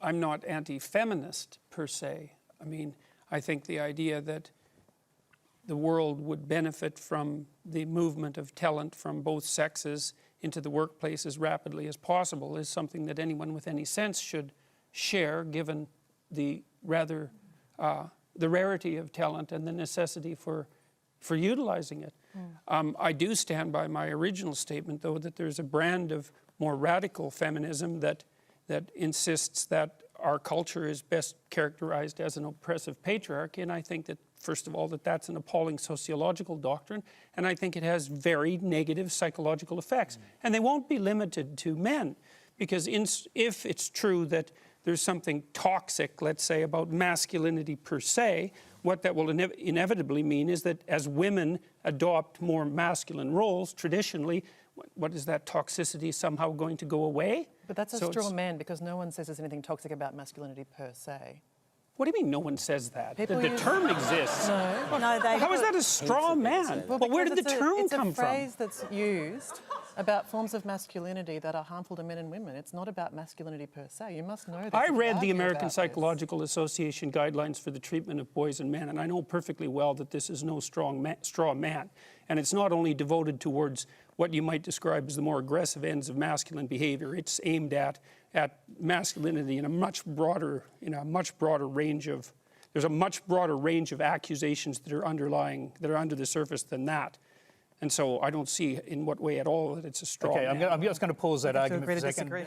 I'm not anti-feminist per se. I mean, I think the idea that the world would benefit from the movement of talent from both sexes into the workplace as rapidly as possible is something that anyone with any sense should share, given the the rarity of talent and the necessity for utilizing it. I do stand by my original statement, though, that there's a brand of more radical feminism that insists that our culture is best characterized as an oppressive patriarchy, and I think that, first of all, that's an appalling sociological doctrine, and I think it has very negative psychological effects. And they won't be limited to men, because if it's true that there's something toxic, let's say, about masculinity per se, what that will inevitably mean is that as women adopt more masculine roles, traditionally, what is that toxicity somehow going to go away? But that's a straw man, because no one says there's anything toxic about masculinity per se. What do you mean no one says that? The term exists. No. Well, no, How is that a straw man? Well, where did the term come from? It's a phrase that's used about forms of masculinity that are harmful to men and women. It's not about masculinity per se. You must know that. I read the American Psychological Association guidelines for the treatment of boys and men, and I know perfectly well that this is no straw man. And it's not only devoted towards what you might describe as the more aggressive ends of masculine behavior. It's aimed at masculinity in a much broader range of, there's a much broader range of accusations that are under the surface than that. And so I don't see in what way at all that it's a straw man. I'm just going to pause that argument for a second.